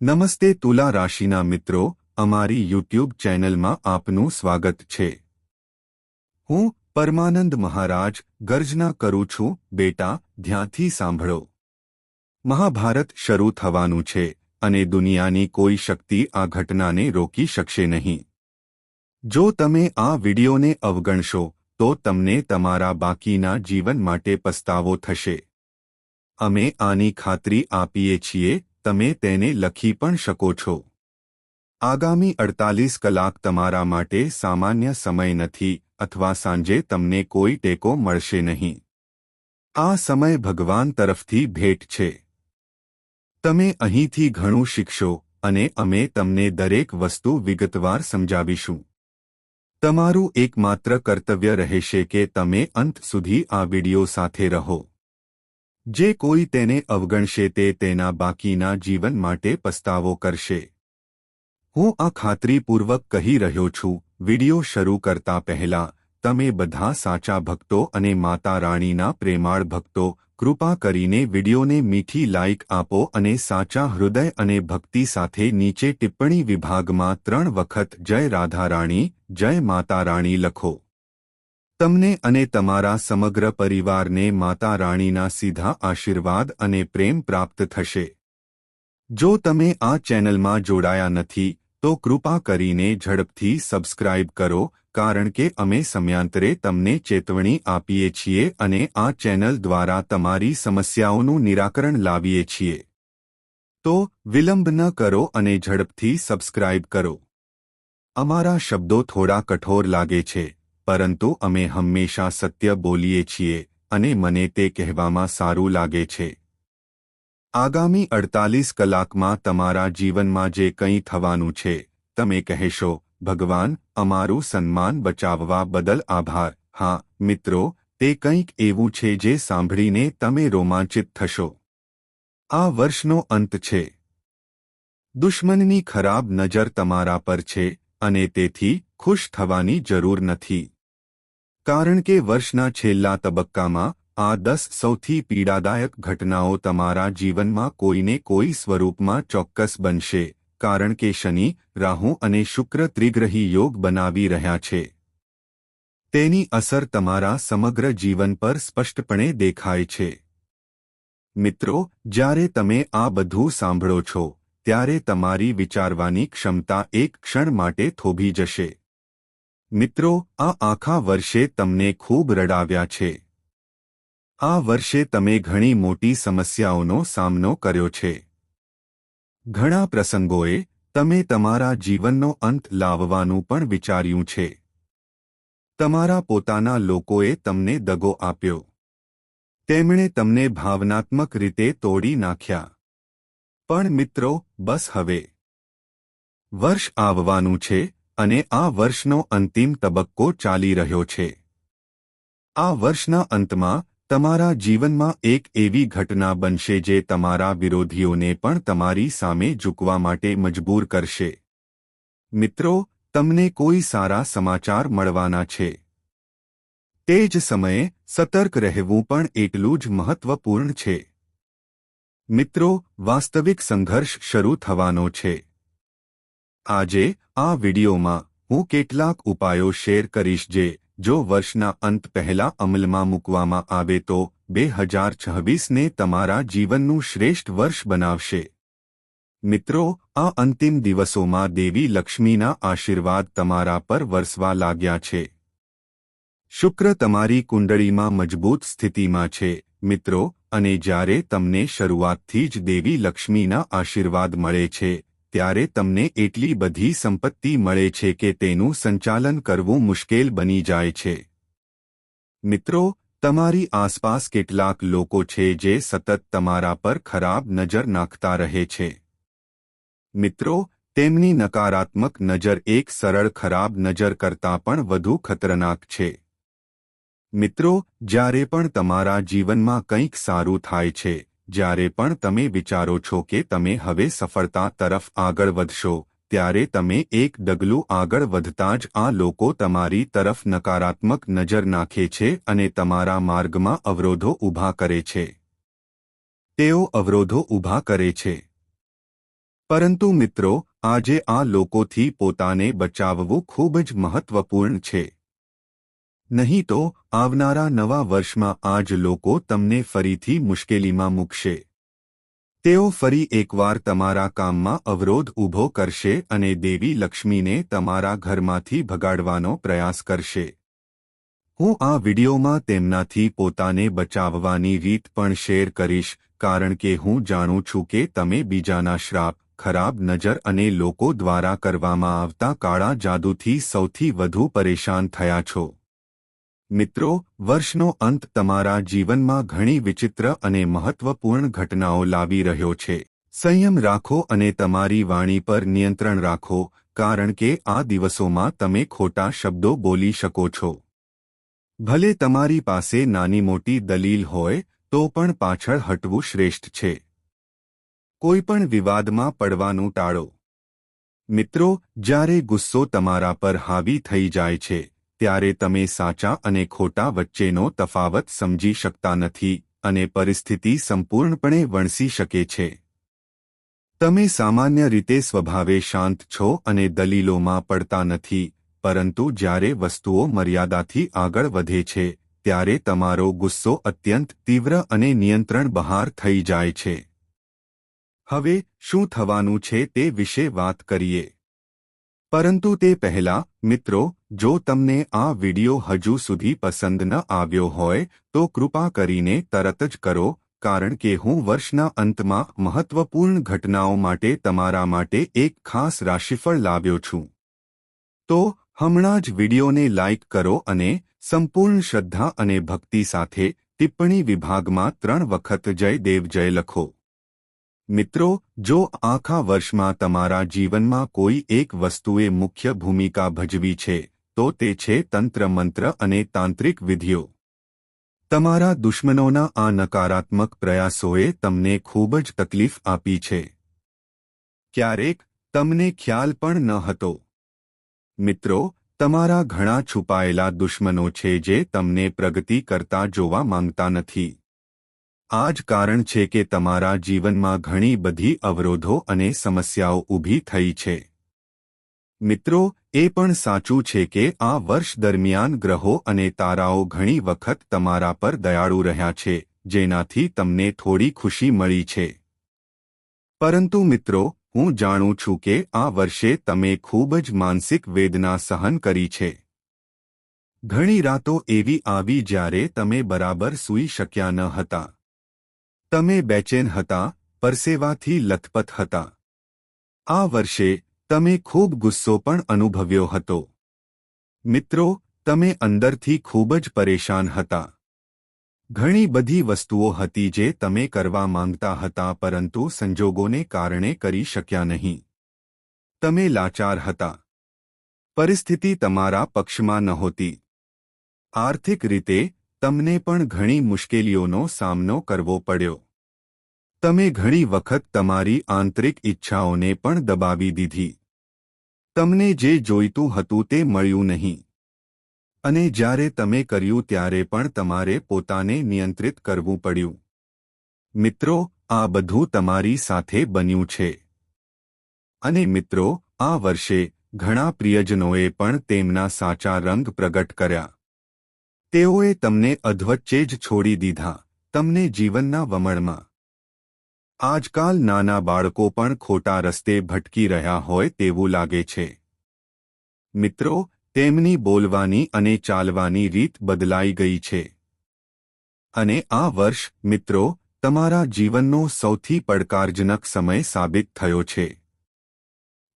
નમસ્તે તુલા રાશિના મિત્રો, અમારી યુટ્યુબ ચેનલમાં આપનું સ્વાગત છે. હું પરમાનંદ મહારાજ ગર્જના કરું છું. બેટા, ધ્યાનથી સાંભળો. મહાભારત શરૂ થવાનું છે અને દુનિયાની કોઈ શક્તિ આ ઘટનાને રોકી શકશે નહીં. જો તમે આ વિડિયોને અવગણશો તો તમને તમારા બાકીના જીવન માટે પસ્તાવો થશે. અમે આની ખાતરી આપીએ છીએ. તમે તેને લખી પણ શકો છો. આગામી 48 કલાક તમારા માટે સામાન્ય સમય નથી અથવા સાંજે તમને કોઈ ટેકો મળશે નહીં. આ સમય ભગવાન તરફથી ભેટ છે. તમે અહીંથી ઘણું શીખશો અને અમે તમને દરેક વસ્તુ વિગતવાર સમજાવીશું. તમારું એકમાત્ર કર્તવ્ય રહેશે કે તમે અંત સુધી આ વિડિયો સાથે રહો. જે કોઈ તેને અવગણશે તે તેના બાકીના જીવન માટે પસ્તાવો કરશે. હું આ ખાતરીપૂર્વક કહી રહ્યો છું. વિડિયો શરૂ કરતા પહેલા તમે બધા સાચા ભક્તો અને માતા રાણીના પ્રેમાળ ભક્તો, કૃપા કરીને વિડિયોને મીઠી લાઇક આપો અને સાચા હૃદય અને ભક્તિ સાથે નીચે ટિપ્પણી વિભાગમાં 3 વખત જય રાધા રાણી, જય માતા રાણી લખો. તમને અને તમારા સમગ્ર પરિવારને માતા રાણીના સીધા આશીર્વાદ અને પ્રેમ પ્રાપ્ત થશે. જો તમે આ ચેનલમાં જોડાયા નથી તો કૃપા કરીને ઝડપથી સબસ્ક્રાઇબ કરો, કારણ કે અમે સમયાંતરે તમને ચેતવણી આપીએ છીએ અને આ ચેનલ દ્વારા તમારી સમસ્યાઓનું નિરાકરણ લાવીએ છીએ. તો વિલંબ ન કરો અને ઝડપથી સબસ્ક્રાઇબ કરો. અમારા શબ્દો થોડા કઠોર લાગે છે, પરંતુ અમે હંમેશા સત્ય બોલીએ છીએ અને મને તે કહેવામાં સારું લાગે છે. આગામી 48 કલાકમાં તમારા જીવનમાં જે કંઈ થવાનું છે, તમે કહેશો, ભગવાન, અમારું સન્માન બચાવવા બદલ આભાર. હા મિત્રો, તે કંઈક એવું છે જે સાંભળીને તમે રોમાંચિત થશો. આ વર્ષનો અંત છે. દુશ્મનની ખરાબ નજર તમારા પર છે અને તેથી ખુશ થવાની જરૂર નથી. કારણ કે વર્ષના છેલ્લા તબક્કામાં આ 10 સૌથી પીડાદાયક ઘટનાઓ તમારા જીવનમાં કોઈને કોઈ સ્વરૂપમાં ચોક્કસ બનશે, કારણ કે શનિ, રાહુ અને શુક્ર ત્રિગ્રહી યોગ બનાવી રહ્યા છે. તેની અસર તમારા સમગ્ર જીવન પર સ્પષ્ટપણે દેખાય છે. મિત્રો, જ્યારે તમે આ બધું સાંભળો છો ત્યારે તમારી વિચારવાની ક્ષમતા એક ક્ષણ માટે થોભી જશે. મિત્રો, આ આખા વર્ષે તમને ખૂબ રડાવ્યા છે. આ વર્ષે તમે ઘણી મોટી સમસ્યાઓનો સામનો કર્યો છે. ઘણા પ્રસંગોએ તમે તમારા જીવનનો અંત લાવવાનું પણ વિચાર્યું છે. તમારા પોતાના લોકોએ તમને દગો આપ્યો. તેમણે તમને ભાવનાત્મક રીતે તોડી નાખ્યા. પણ મિત્રો, બસ હવે. વર્ષ આવવાનું છે અને આ વર્ષનો અંતિમ તબક્કો ચાલી રહ્યો છે. આ વર્ષના અંતમાં તમારા જીવનમાં એક એવી ઘટના બનશે જે તમારા વિરોધીઓને પણ તમારી સામે ઝૂકવા માટે મજબૂર કરશે. મિત્રો, તમને કોઈ સારા સમાચાર મળવાના છે. તે જ સમયે સતર્ક રહેવું પણ એટલું જ મહત્વપૂર્ણ છે. મિત્રો, વાસ્તવિક સંઘર્ષ શરૂ થવાનો છે. આજે આ વિડિયોમાં હું કેટલાક ઉપાયો શેર કરીશ જે, જો વર્ષના અંત પહેલા અમલમાં મૂકવામાં આવે તો 2026ને તમારા જીવનનું શ્રેષ્ઠ વર્ષ બનાવશે. મિત્રો, આ અંતિમ દિવસોમાં દેવી લક્ષ્મીના આશીર્વાદ તમારા પર વરસવા લાગ્યા છે. શુક્ર તમારી કુંડળીમાં મજબૂત સ્થિતિમાં છે. મિત્રો, અને જ્યારે તમને શરૂઆતથી જ દેવી લક્ષ્મીના આશીર્વાદ મળે છે ત્યારે તમને એટલી બધી સંપત્તિ મળે છે કે તેનું સંચાલન કરવું મુશ્કેલ બની જાય છે. મિત્રો, તમારી આસપાસ કેટલાક લોકો છે જે સતત તમારા પર ખરાબ નજર નાખતા રહે છે. મિત્રો, તેમની નકારાત્મક નજર એક સરળ ખરાબ નજર કરતાં પણ વધુ ખતરનાક છે. મિત્રો, જ્યારે પણ તમારા જીવનમાં કંઈક સારું થાય છે, જ્યારે પણ તમે વિચારો છો કે તમે હવે સફળતા તરફ આગળ વધશો, ત્યારે તમે એક ડગલું આગળ વધતા જ આ લોકો તમારી તરફ નકારાત્મક નજર નાખે છે અને તમારા માર્ગમાં અવરોધો ઊભા કરે છે. તેઓ અવરોધો ઊભા કરે છે. પરંતુ મિત્રો, આજે આ લોકોથી પોતાને બચાવવું ખૂબ જ મહત્વપૂર્ણ છે. નહીં તો આવનારા નવા વર્ષમાં આ જ લોકો તમને ફરીથી મુશ્કેલીમાં મૂકશે. તેઓ ફરી એકવાર તમારા કામમાં અવરોધ ઊભો કરશે અને દેવી લક્ષ્મીને તમારા ઘરમાંથી ભગાડવાનો પ્રયાસ કરશે. હું આ વિડિયોમાં તેમનાથી પોતાને બચાવવાની રીત પણ શેર કરીશ, કારણ કે હું જાણું છું કે તમે બીજાના શ્રાપ, ખરાબ નજર અને લોકો દ્વારા કરવામાં આવતા કાળા જાદુથી સૌથી વધુ પરેશાન થયા છો. મિત્રો, વર્ષનો અંત તમારા જીવનમાં ઘણી વિચિત્ર અને મહત્વપૂર્ણ ઘટનાઓ લાવી રહ્યો છે. સંયમ રાખો અને તમારી વાણી પર નિયંત્રણ રાખો, કારણ કે આ દિવસોમાં તમે ખોટા શબ્દો બોલી શકો છો. ભલે તમારી પાસે નાની મોટી દલીલ હોય તો પણ પાછળ હટવું શ્રેષ્ઠ છે. કોઈપણ વિવાદમાં પડવાનું ટાળો. મિત્રો, જ્યારે ગુસ્સો તમારા પર હાવી થઈ જાય છે, ત્યારે તમે સાચા અને ખોટા વચ્ચેનો તફાવત સમજી શકતા નથી અને પરિસ્થિતિ સંપૂર્ણપણે વણસી શકે છે. તમે સામાન્ય રીતે સ્વભાવે શાંત છો અને દલીલોમાં પડતા નથી, પરંતુ જ્યારે વસ્તુઓ મર્યાદાથી આગળ વધે છે, ત્યારે તમારો ગુસ્સો અત્યંત તીવ્ર અને નિયંત્રણ બહાર થઈ જાય છે. હવે શું થવાનું છે તે વિશે વાત કરીએ. પરંતુ તે પહેલા, મિત્રો, જો તમને આ વિડિયો હજુ સુધી પસંદ ન આવ્યો હોય તો કૃપા કરીને તરત જ કરો, કારણ કે હું વર્ષના અંતમાં મહત્વપૂર્ણ ઘટનાઓ માટે તમારા માટે એક ખાસ રાશિફળ લાવ્યો છું. તો હમણાં જ વિડિયોને લાઇક કરો અને સંપૂર્ણ શ્રદ્ધા અને ભક્તિ સાથે ટિપ્પણી વિભાગમાં 3 વખત જય દેવ જય લખો. મિત્રો, જો આખા વર્ષમાં તમારા જીવનમાં કોઈ એક વસ્તુએ મુખ્ય ભૂમિકા ભજવી છે, તો તે છે તંત્ર મંત્ર અને તાંત્રિક વિધિઓ. તમારા દુશ્મનોના આ નકારાત્મક પ્રયાસોએ તમને ખૂબ જ તકલીફ આપી છે. ક્યારેક તમને ખ્યાલ પણ ન હતો. મિત્રો, તમારા ઘણા છુપાયેલા દુશ્મનો છે જે તમને પ્રગતિ કરતા જોવા માંગતા નથી. આ જ કારણ છે કે તમારા જીવનમાં ઘણી બધી અવરોધો અને સમસ્યાઓ ઊભી થઈ છે. મિત્રો, એ પણ સાચું છે કે આ વર્ષ દરમિયાન ગ્રહો અને તારાઓ ઘણી વખત તમારા પર દયાળુ રહ્યા છે, જેનાથી તમને થોડી ખુશી મળી છે. પરંતુ મિત્રો, હું જાણું છું કે આ વર્ષે તમે ખૂબ જ માનસિક વેદના સહન કરી છે. ઘણી રાતો એવી આવી જ્યારે તમે બરાબર સૂઈ શક્યા ન હતા. તમે બેચેન હતા, પરસેવાથી લથપથ હતા. આ વર્ષે તમે ખૂબ ગુસ્સો પણ અનુભવ્યો હતો. મિત્રો, તમે અંદરથી ખૂબ જ પરેશાન હતા. ઘણી બધી વસ્તુઓ હતી જે તમે કરવા માંગતા હતા પરંતુ સંજોગોને કારણે કરી શક્યા નહીં. તમે લાચાર હતા. પરિસ્થિતિ તમારા પક્ષમાં નહોતી. આર્થિક રીતે તમને પણ ઘણી મુશ્કેલીઓનો સામનો કરવો પડ્યો. તમે ઘણી વખત તમારી આંતરિક ઈચ્છાઓને પણ દબાવી દીધી. તમને જે જોઈતું હતું તે મળ્યું નહીં. અને જ્યારે તમે કર્યું ત્યારે પણ તમારે પોતાને નિયંત્રિત કરવું પડ્યું. મિત્રો, આ બધું તમારી સાથે બન્યું છે. અને મિત્રો, આ વર્ષે ઘણા પ્રિયજનોએ પણ તેમના સાચા રંગ પ્રગટ કર્યા. તેઓએ તમને અધવચ્ચે જ છોડી દીધા, તમને જીવનના વમળમાં. આજકાલ નાના બાળકો પણ ખોટા રસ્તે ભટકી રહ્યા હોય તેવું લાગે છે. મિત્રો, તેમની બોલવાની અને ચાલવાની રીત બદલાઈ ગઈ છે. અને આ વર્ષ, મિત્રો, તમારા જીવનનો સૌથી પડકારજનક સમય સાબિત થયો છે.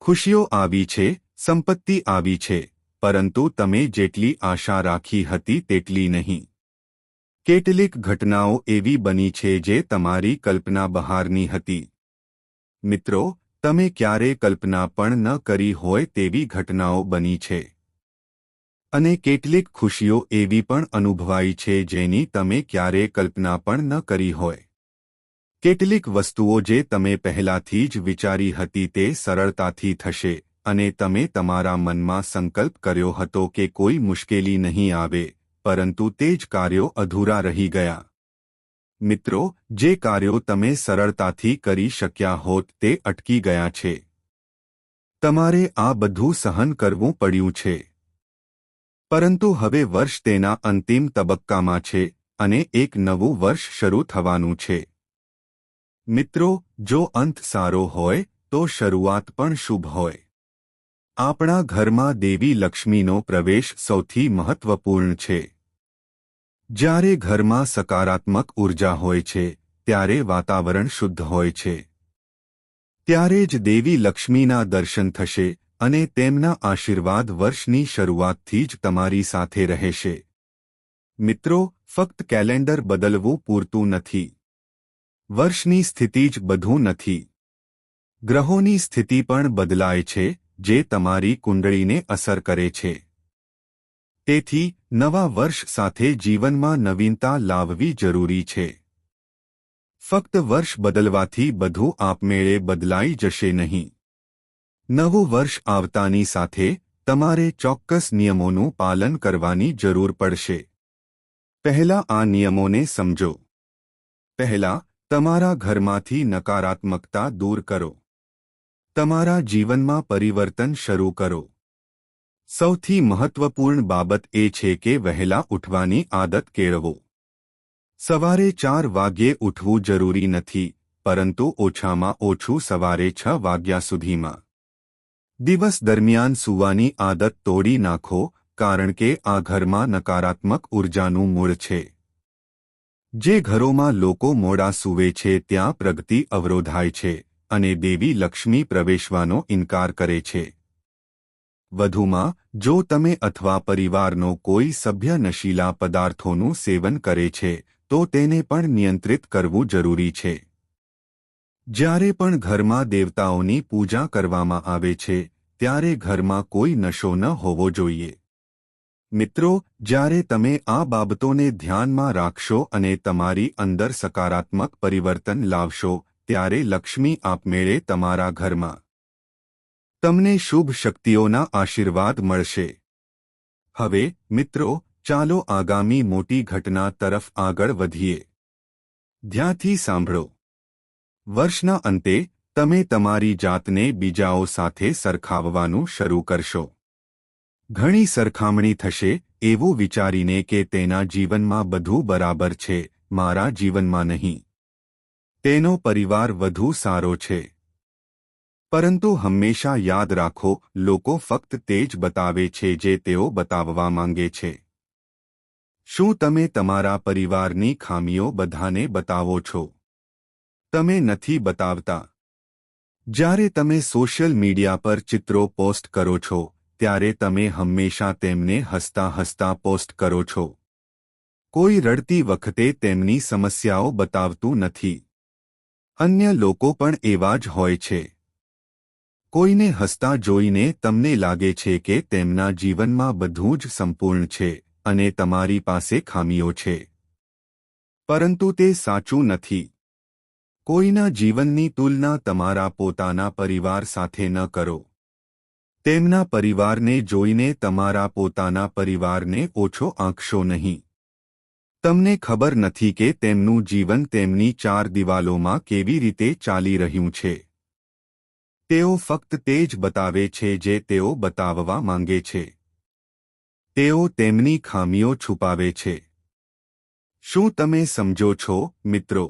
ખુશીઓ આવી છે, સંપત્તિ આવી છે, પરંતુ તમે જેટલી આશા રાખી હતી તેટલી નહીં. કેટલીક ઘટનાઓ એવી બની છે જે તમારી કલ્પના બહારની હતી. મિત્રો, તમે ક્યારે કલ્પના પણ ન કરી હોય તેવી ઘટનાઓ બની છે. અને કેટલીક ખુશીઓ એવી પણ અનુભવાઈ છે જેની તમે ક્યારે કલ્પના પણ ન કરી હોય. કેટલીક વસ્તુઓ જે તમે પહેલાથી જ વિચારી હતી તે સરળતાથી થશે, અને તમે તમારા મનમાં સંકલ્પ કર્યો હતો કે કોઈ મુશ્કેલી નહીં આવે, પરંતુ તે જ કાર્યો અધૂરા રહી ગયા. મિત્રો, જે કાર્યો તમે સરળતાથી કરી શક્યા હોત તે અટકી ગયા છે. તમારે આ બધું સહન કરવું પડ્યું છે. પરંતુ હવે વર્ષ તેના અંતિમ તબક્કામાં છે અને એક નવું વર્ષ શરૂ થવાનું છે. મિત્રો, જો અંત સારો હોય તો શરૂઆત પણ શુભ હોય. આપણા ઘરમાં દેવી લક્ષ્મીનો પ્રવેશ સૌથી મહત્વપૂર્ણ છે. જ્યારે ઘરમાં સકારાત્મક ઉર્જા હોય છે ત્યારે વાતાવરણ શુદ્ધ હોય છે. ત્યારે જ દેવી લક્ષ્મીના દર્શન થશે અને તેમના આશીર્વાદ વર્ષની શરૂઆતથી જ તમારી સાથે રહેશે. મિત્રો, ફક્ત કેલેન્ડર બદલવું પૂરતું નથી. વર્ષની સ્થિતિ જ બધું નથી. ગ્રહોની સ્થિતિ પણ બદલાય છે જે તમારી કુંડળીને અસર કરે છે. તેથી નવા વર્ષ સાથે જીવનમાં નવીનતા લાવવી જરૂરી છે. ફક્ત વર્ષ બદલવાથી બધું આપમેળે બદલાઈ જશે નહીં. નવું વર્ષ આવતાની સાથે તમારે ચોક્કસ નિયમોનું પાલન કરવાની જરૂર પડશે. પહેલા આ નિયમોને સમજો. પહેલા, તમારા ઘરમાંથી નકારાત્મકતા દૂર કરો. તમારા જીવનમાં પરિવર્તન શરૂ કરો. સૌથી મહત્વપૂર્ણ બાબત એ છે કે વહેલા ઉઠવાની આદત કેળવો. સવારે 4 વાગ્યે ઉઠવું જરૂરી નથી, પરંતુ ઓછામાં ઓછું સવારે 6 વાગ્યા સુધીમાં. દિવસ દરમિયાન સૂવાની આદત તોડી નાખો, કારણ કે આ ઘરમાં નકારાત્મક ઉર્જાનું મૂળ છે. જે ઘરોમાં લોકો મોડા સૂવે છે ત્યાં પ્રગતિ અવરોધાય છે અને દેવી લક્ષ્મી પ્રવેશવાનો ઇનકાર કરે છે. વધુમાં, જો તમે અથવા પરિવારનો કોઈ સભ્ય નશીલા પદાર્થોનું સેવન કરે છે તો તેને પણ નિયંત્રિત કરવું જરૂરી છે. જ્યારે પણ ઘરમાં દેવતાઓની પૂજા કરવામાં આવે છે ત્યારે ઘરમાં કોઈ નશો ન હોવો જોઈએ. મિત્રો, જ્યારે તમે આ બાબતોને ધ્યાનમાં રાખશો અને તમારી અંદર સકારાત્મક પરિવર્તન લાવશો ત્યારે લક્ષ્મી આપમેળે તમારા ઘરમાં તમને શુભ શક્તિઓના આશીર્વાદ મળશે. હવે, મિત્રો, ચાલો આગામી મોટી ઘટના તરફ આગળ વધીએ. ધ્યાનથી સાંભળો. વર્ષના અંતે તમે તમારી જાતને બીજાઓ સાથે સરખાવવાનું શરૂ કરશો. ઘણી સરખામણી થશે એવું વિચારીને કે તેના જીવનમાં બધું બરાબર છે, મારા જીવનમાં નહીં. તેનો પરિવાર વધુ સારો છે. પરંતુ હંમેશા યાદ રાખો, લોકો ફક્ત તે જ બતાવે છે જે તેઓ બતાવવા માંગે છે. શું તમે તમારા પરિવારની ખામીઓ બધાને બતાવો છો? તમે નથી બતાવતા. જ્યારે તમે સોશિયલ મીડિયા પર ચિત્રો પોસ્ટ કરો છો ત્યારે તમે હંમેશા તેમને હસતા હસતા પોસ્ટ કરો છો. કોઈ રડતી વખતે તેમની સમસ્યાઓ બતાવતું નથી. અન્ય લોકો પણ એવા જ હોય છે. કોઈને હસતા જોઈને તમને લાગે છે કે તેમના જીવનમાં બધું જ સંપૂર્ણ છે અને તમારી પાસે ખામીઓ છે. પરંતુ તે સાચું નથી. કોઈના જીવનની તુલના તમારા પોતાના પરિવાર સાથે ન કરો. તેમના પરિવારને જોઈને તમારા પોતાના પરિવારને ઓછો આંકશો નહીં. તમને ખબર નથી કે તેમનું જીવન તેમની 4 દિવાલોમાં કેવી રીતે ચાલી રહ્યું છે. તેઓ ફક્ત તે જ બતાવે છે જે તેઓ બતાવવા માંગે છે. તેઓ તેમની ખામીઓ છુપાવે છે. શું તમે સમજો છો, મિત્રો?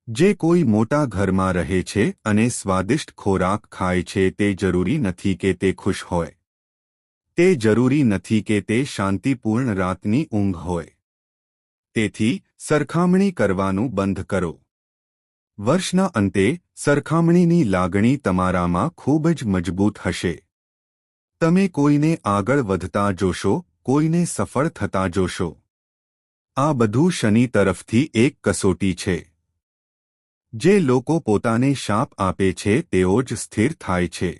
જે કોઈ મોટા ઘરમાં રહે છે અને સ્વાદિષ્ટ ખોરાક ખાય છે તે જરૂરી નથી કે તે ખુશ હોય. તે જરૂરી નથી કે તે શાંતિપૂર્ણ રાતની ઊંઘ હોય. તેથી સરખામણી કરવાનું બંધ કરો. વર્ષના અંતે સરખામણીની લાગણી તમારામાં ખૂબ જ મજબૂત હશે. તમે કોઈને આગળ વધતા જોશો, કોઈને સફળ થતા જોશો. આ બધું શનિ તરફથી એક કસોટી છે. જે લોકો પોતાને શાપ આપે છે તેઓ જ સ્થિર થાય છે.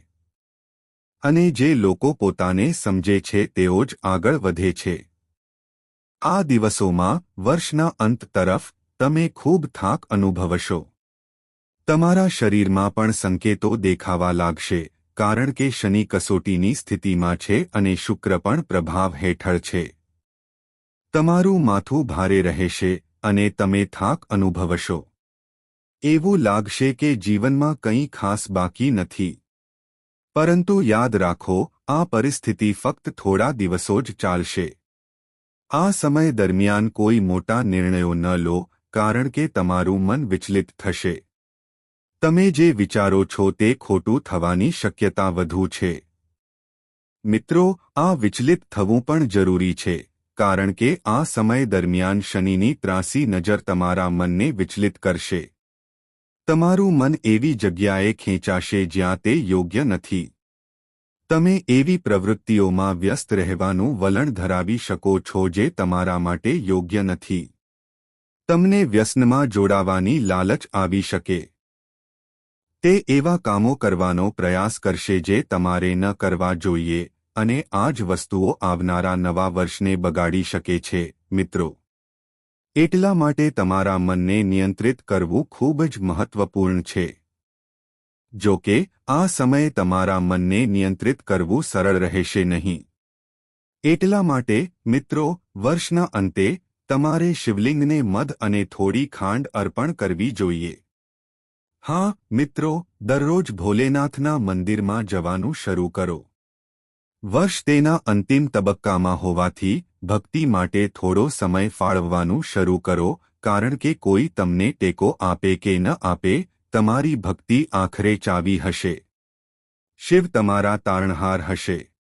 અને જે લોકો પોતાને સમજે છે તેઓ જ આગળ વધે છે. આ દિવસોમાં, વર્ષના અંત તરફ, તમે ખૂબ થાક અનુભવશો. તમારા શરીરમાં પણ સંકેતો દેખાવા લાગશે, કારણ કે શનિ કસોટીની સ્થિતિમાં છે અને શુક્ર પણ પ્રભાવ હેઠળ છે. તમારું માથું ભારે રહેશે, અને તમે થાક અનુભવશો. એવું લાગશે કે જીવનમાં કંઈ ખાસ બાકી નથી. પરંતુ યાદ રાખો, આ પરિસ્થિતિ ફક્ત થોડા દિવસો જ ચાલશે. આ સમય દરમિયાન કોઈ મોટા નિર્ણયો ન લો, કારણ કે તમારું મન વિચલિત થશે. તમે જે વિચારો છો તે ખોટું થવાની શક્યતા વધુ છે. મિત્રો, આ વિચલિત થવું પણ જરૂરી છે, કારણ કે આ સમય દરમિયાન શનિની ત્રાસી નજર તમારા મનને વિચલિત કરશે. તમારું મન એવી જગ્યાએ ખેંચાશે જ્યાં તે યોગ્ય નથી. તમે એવી પ્રવૃત્તિઓમાં વ્યસ્ત રહેવાનું વલણ ધરાવી શકો છો જે તમારા માટે યોગ્ય નથી. તમને વ્યસનમાં જોડાવાની લાલચ આવી શકે. તે એવા કામો કરવાનો પ્રયાસ કરશે જે તમારે ન કરવા જોઈએ, અને આ જ વસ્તુઓ આવનારા નવા વર્ષને બગાડી શકે છે, મિત્રો. એટલા માટે તમારા મનને નિયંત્રિત કરવું ખૂબ જ મહત્વપૂર્ણ છે. જો કે, આ સમયે તમારા મનને નિયંત્રિત કરવું સરળ રહેશે નહીં. એટલા માટે, મિત્રો, વર્ષના અંતે તમારે શિવલિંગને મધ અને થોડી ખાંડ અર્પણ કરવી જોઈએ. હા, મિત્રો, દરરોજ ભોલેનાથના મંદિરમાં જવાનું શરૂ કરો. વર્ષ તેના અંતિમ તબક્કામાં હોવાથી ભક્તિ માટે થોડો સમય ફાળવવાનું શરૂ કરો, કારણ કે કોઈ તમને ટેકો આપે કે ન આપે, તમારી ભક્તિ આખરે ચાવી હશે. શિવ તમારા તારણહાર હશે.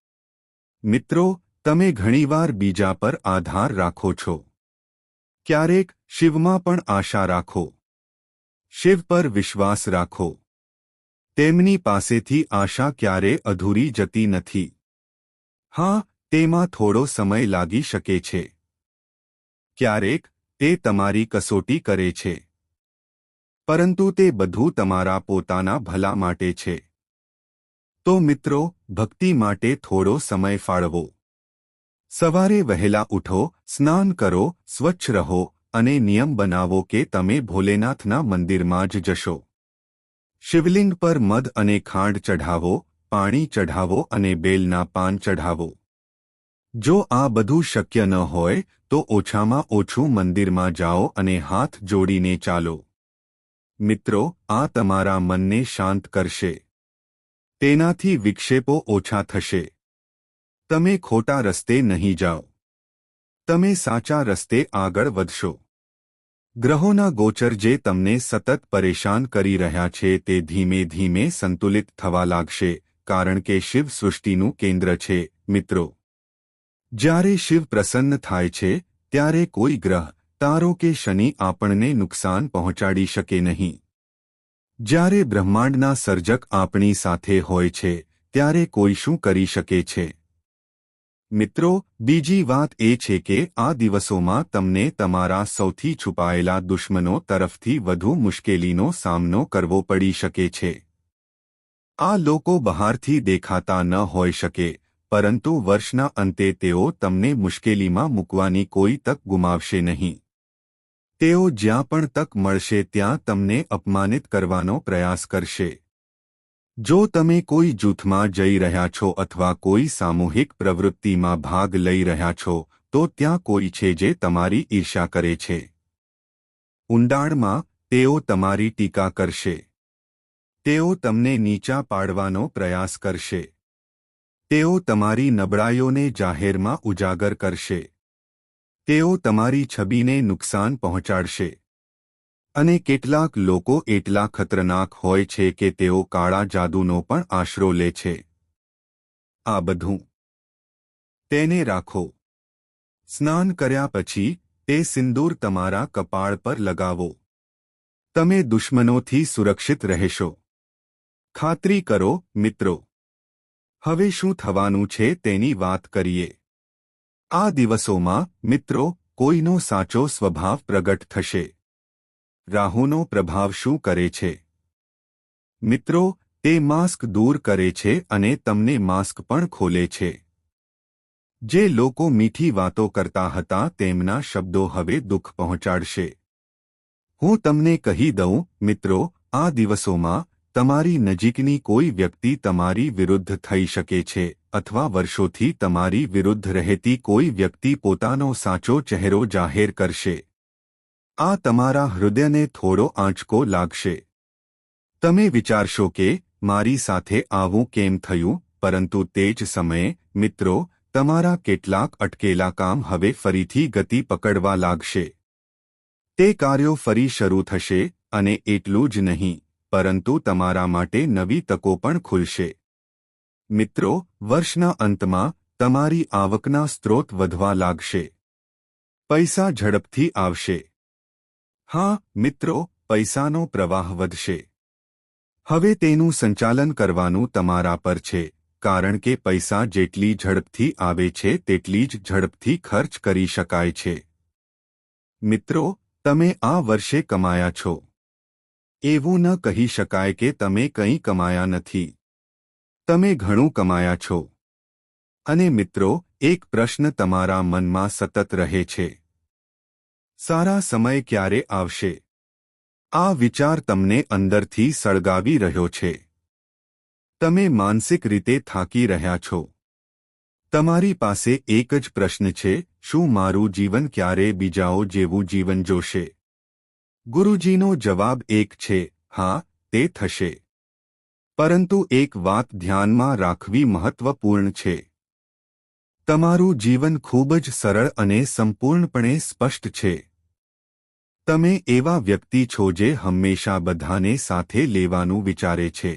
મિત્રો, તમે ઘણીવાર બીજા પર આધાર રાખો છો. ક્યારેક શિવમાં પણ આશા રાખો. શિવ પર વિશ્વાસ રાખો. તેમની પાસેથી આશા ક્યારે અધૂરી જતી નથી. હા, તેમાં થોડો સમય લાગી શકે છે. ક્યારેક તે તમારી કસોટી કરે છે. પરંતુ તે બધું તમારા પોતાના ભલા માટે છે. તો મિત્રો, ભક્તિ માટે થોડો સમય ફાળવો. સવારે વહેલા ઉઠો, સ્નાન કરો, સ્વચ્છ રહો, અને નિયમ બનાવો કે તમે ભોલેનાથના મંદિરમાં જ જશો. શિવલિંગ પર મધ અને ખાંડ ચઢાવો, પાણી ચઢાવો અને બેલના પાન ચઢાવો. જો આ બધું શક્ય ન હોય, તો ઓછામાં ઓછું મંદિરમાં જાઓ અને હાથ જોડીને ચાલો. મિત્રો, આ તમારા મનને શાંત કરશે. તેનાથી વિક્ષેપો ઓછા થશે. તમે ખોટા રસ્તે નહીં જાઓ. તમે સાચા રસ્તે આગળ વધશો. ગ્રહોના ગોચર જે તમને સતત પરેશાન કરી રહ્યા છે તે ધીમે ધીમે સંતુલિત થવા લાગશે, કારણ કે શિવ સૃષ્ટિનું કેન્દ્ર છે, મિત્રો. જ્યારે શિવ પ્રસન્ન થાય છે, ત્યારે કોઈ ગ્રહ, તારો કે શનિ આપણને નુકસાન પહોંચાડી શકે નહીં. જ્યારે બ્રહ્માંડના સર્જક આપણી સાથે હોય છે, ત્યારે કોઈ શું કરી શકે છે? મિત્રો, બીજી વાત એ છે કે આ દિવસોમાં તમને તમારા સૌથી છુપાયેલા દુશ્મનો તરફથી વધુ મુશ્કેલીનો સામનો કરવો પડી શકે છે. આ લોકો બહારથી દેખાતા ન હોઈ શકે, પરંતુ વર્ષના અંતે તેઓ તમને મુશ્કેલીમાં મૂકવાની કોઈ તક ગુમાવશે નહીં. તેઓ જ્યાં પણ તક મળશે ત્યાં તમને અપમાનિત કરવાનો પ્રયાસ કરશે. જો તમે કોઈ જૂથમાં જઈ રહ્યા છો અથવા કોઈ સામૂહિક પ્રવૃત્તિમાં ભાગ લઈ રહ્યા છો, તો ત્યાં કોઈ છે જે તમારી ઈર્ષ્યા કરે છે. ઊંડાણમાં, તેઓ તમારી ટીકા કરશે. તેઓ તમને નીચા પાડવાનો પ્રયાસ કરશે. તેઓ તમારી નબળાઈઓને જાહેરમાં ઉજાગર કરશે. તેઓ તમારી છબીને નુકસાન પહોંચાડશે. અને કેટલાક લોકો એટલા ખતરનાક હોય છે કે તેઓ કાળા જાદુનો પણ આશરો લે છે. આ બધું તેને રાખો. સ્નાન કર્યા પછી, તે સિંદૂર તમારા કપાળ પર લગાવો. તમે દુશ્મનોથી સુરક્ષિત રહેશો. ખાતરી કરો, મિત્રો. હવે શું થવાનું છે તેની વાત કરીએ. આ દિવસોમાં, મિત્રો, કોઈનો સાચો સ્વભાવ પ્રગટ થશે. રાહુનો પ્રભાવ શું કરે છે? મિત્રો, તે માસ્ક દૂર કરે છે અને તમને માસ્ક પણ ખોલે છે. જે લોકો મીઠી વાતો કરતા હતા તેમના શબ્દો હવે દુઃખ પહોંચાડશે. હું તમને કહી દઉં, મિત્રો, આ દિવસોમાં તમારી નજીકની કોઈ વ્યક્તિ તમારી વિરુદ્ધ થઈ શકે છે, અથવા વર્ષોથી તમારી વિરુદ્ધ રહેતી કોઈ વ્યક્તિ પોતાનો સાચો ચહેરો જાહેર કરશે. આ તમારા હૃદયને થોડો આંચકો લાગશે. તમે વિચારશો કે મારી સાથે આવું કેમ થયું, પરંતુ તે જ સમયે મિત્રો, તમારા કેટલાક અટકેલા કામ હવે ફરીથી ગતિ પકડવા લાગશે. તે કાર્યો ફરી શરૂ થશે, અને એટલું જ નહીં, પરંતુ તમારા માટે નવી તકો પણ ખુલશે. મિત્રો, વર્ષના અંતમાં તમારી આવકના સ્ત્રોત વધવા લાગશે. પૈસા ઝડપથી આવશે. હા મિત્રો, પૈસાનો પ્રવાહ વધશે. હવે તેનું સંચાલન કરવાનું તમારા પર છે, કારણ કે પૈસા જેટલી ઝડપથી આવે છે તેટલી જ ઝડપથી ખર્ચ કરી શકાય છે. મિત્રો, તમે આ વર્ષે કમાયા છો. એવું ન કહી શકાય કે તમે કંઈ કમાયા નથી. તમે ઘણું કમાયા છો. અને મિત્રો, એક પ્રશ્ન તમારા મનમાં સતત રહે છે. સારા સમય ક્યારે આવશે? આ વિચાર તમને અંદરથી સળગાવી રહ્યો છે. તમે માનસિક રીતે થાકી રહ્યા છો. તમારી પાસે એક જ પ્રશ્ન છે, શું મારું જીવન ક્યારે બીજાઓ જેવું જીવન જોશે? ગુરુજીનો જવાબ એક છે, હા, તે થશે. પરંતુ એક વાત ધ્યાનમાં રાખવી મહત્વપૂર્ણ છે. તમારું જીવન ખૂબ જ સરળ અને સંપૂર્ણપણે સ્પષ્ટ છે. તમે એવા વ્યક્તિ છો જે હંમેશા બધાને સાથે લેવાનું વિચારે છે.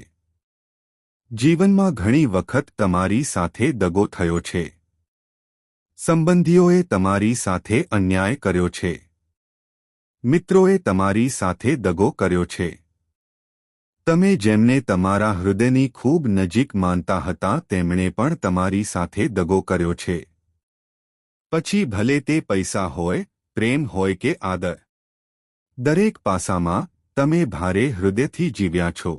જીવનમાં ઘણી વખત તમારી સાથે દગો થયો છે. સંબંધીઓએ તમારી સાથે અન્યાય કર્યો છે. મિત્રોએ તમારી સાથે દગો કર્યો છે. તમે જેમને તમારા હૃદયની ખૂબ નજીક માનતા હતા તેમણે પણ તમારી સાથે દગો કર્યો છે. પછી ભલે તે પૈસા હોય, પ્રેમ હોય કે આદર. દરેક પાસામાં તમે ભારે હૃદયથી જીવ્યા છો.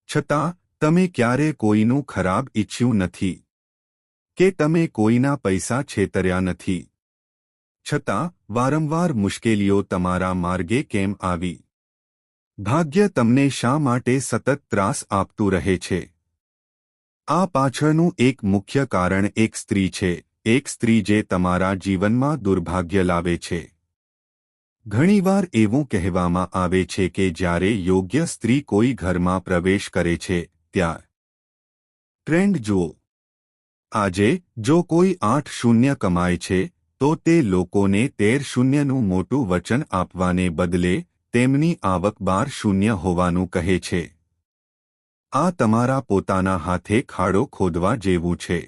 છતાં તમે ક્યારે કોઈનું ખરાબ ઈચ્છ્યું નથી. કે તમે કોઈના પૈસા છેતર્યા નથી. છતાં વારંવાર મુશ્કેલીઓ તમારા માર્ગે કેમ આવી? ભાગ્ય તમને શા માટે સતત ત્રાસ આપતું રહે છે? આ પાછળનું એક મુખ્ય કારણ એક સ્ત્રી છે, એક સ્ત્રી જે તમારા જીવનમાં દુર્ભાગ્ય લાવે છે. ઘણીવાર એવું કહેવામાં આવે છે કે જ્યારે યોગ્ય સ્ત્રી કોઈ ઘરમાં પ્રવેશ કરે છે, ત્યાં ટ્રેન્ડ જુઓ. આજે જો કોઈ 8-0 કમાય છે, તો તે લોકોને 13-0નું મોટું વચન આપવાને બદલે તેમની આવક 12-0 હોવાનું કહે છે. આ તમારા પોતાના હાથે ખાડો ખોદવા જેવું છે.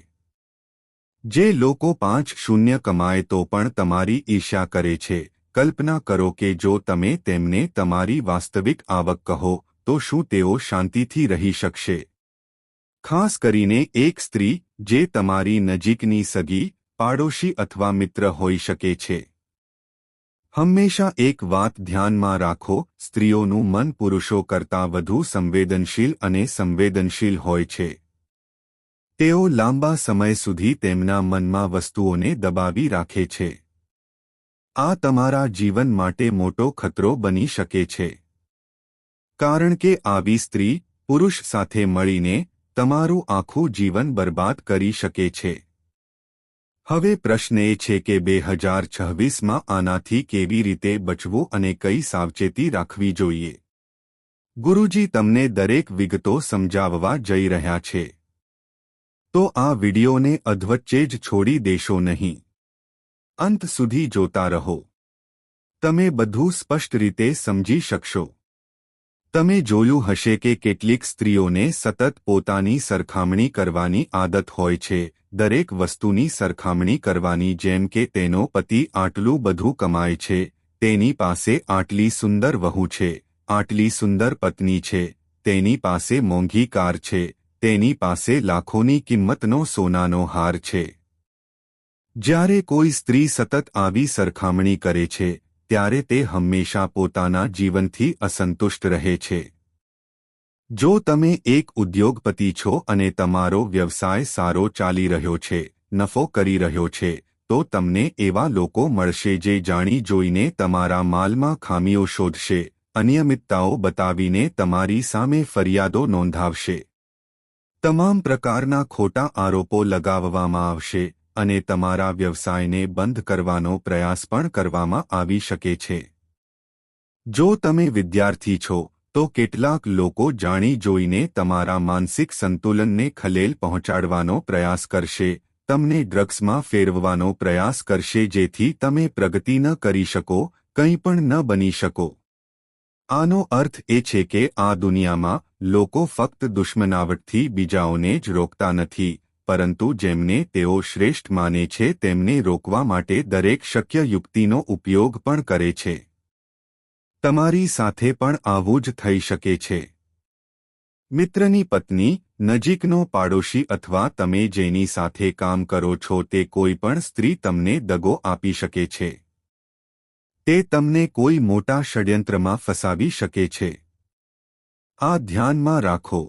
જે લોકો 5-0 કમાય તો પણ તમારી ઈર્ષ્યા કરે છે. કલ્પના કરો કે જો તમે તેમને તમારી વાસ્તવિક આવક કહો, તો શું તેઓ શાંતિથી રહી શકશે? ખાસ કરીને એક સ્ત્રી જે તમારી નજીકની સગી, પાડોશી અથવા મિત્ર હોઈ શકે છે. હંમેશા એક વાત ધ્યાનમાં રાખો, સ્ત્રીઓનું મન પુરુષો કરતાં વધુ સંવેદનશીલ અને સંવેદનશીલ હોય છે. તેઓ લાંબા સમય સુધી તેમના મનમાં વસ્તુઓને દબાવી રાખે છે. આ તમારા જીવન માટે મોટો ખતરો બની શકે છે. કારણ કે આવી સ્ત્રી, પુરુષ સાથે મળીને તમારું આખું જીવન બરબાદ કરી શકે છે. હવે પ્રશ્ન એ છે કે 2026માં આનાથી કેવી રીતે બચવું અને કઈ સાવચેતી રાખવી જોઈએ? ગુરુજી તમને દરેક વિગતો સમજાવવા જઈ રહ્યા છે. તો આ વિડિયોને અધવચ્ચે જ છોડી દેશો નહીં. અંત સુધી જોતા રહો. તમે બધું સ્પષ્ટ રીતે સમજી શકશો. તમે જોયું હશે કે કેટલીક સ્ત્રીઓને સતત પોતાની સરખામણી કરવાની આદત હોય છે, દરેક વસ્તુની સરખામણી કરવાની, જેમ કે તેનો પતિ આટલું બધું કમાય છે, તેની પાસે આટલી સુંદર વહુ છે, આટલી સુંદર પત્ની છે, તેની પાસે મોંઘી કાર છે, તેની પાસે લાખોની કિંમતનો સોનાનો હાર છે. જ્યારે કોઈ સ્ત્રી સતત આવી સરખામણી કરે છે, ત્યારે તે હંમેશા પોતાના જીવનથી અસંતુષ્ટ રહે છે. જો તમે એક ઉદ્યોગપતિ છો અને તમારો વ્યવસાય સારો ચાલી રહ્યો છે, નફો કરી રહ્યો છે, તો તમને એવા લોકો મળશે જે જાણી જોઈને તમારા માલમાં ખામીઓ શોધશે, અનિયમિતતાઓ બતાવીને તમારી સામે ફરિયાદો નોંધાવશે. તમામ પ્રકારના ખોટા આરોપો લગાવવામાં આવશે અને તમારા વ્યવસાયને બંધ કરવાનો પ્રયાસ પણ કરવામાં આવી શકે છે. જો તમે વિદ્યાર્થી છો તો કેટલાક લોકો જાણી જોઈને તમારા માનસિક સંતુલનને ખલેલ પહોંચાડવાનો પ્રયાસ કરશે, તમને ડ્રગ્સમાં ફેરવવાનો પ્રયાસ કરશે જેથી તમે પ્રગતિ ન કરી શકો, કંઈ પણ ન બની શકો. આનો અર્થ એ છે કે આ દુનિયામાં લોકો ફક્ત દુશ્મનાવટથી બીજાઓને જ રોકતા નથી, પરંતુ જેમને તેઓ શ્રેષ્ઠ માને છે તેમને રોકવા માટે દરેક શક્ય યુક્તિનો ઉપયોગ પણ કરે છે. તમારી સાથે પણ આવું જ થઈ શકે છે. મિત્રની પત્ની, નજીકનો પાડોશી અથવા તમે જેની સાથે કામ કરો છો તે કોઈ પણ સ્ત્રી તમને દગો આપી શકે છે. તે તમને કોઈ મોટા ષડયંત્રમાં ફસાવી શકે છે. આ ધ્યાનમાં રાખો.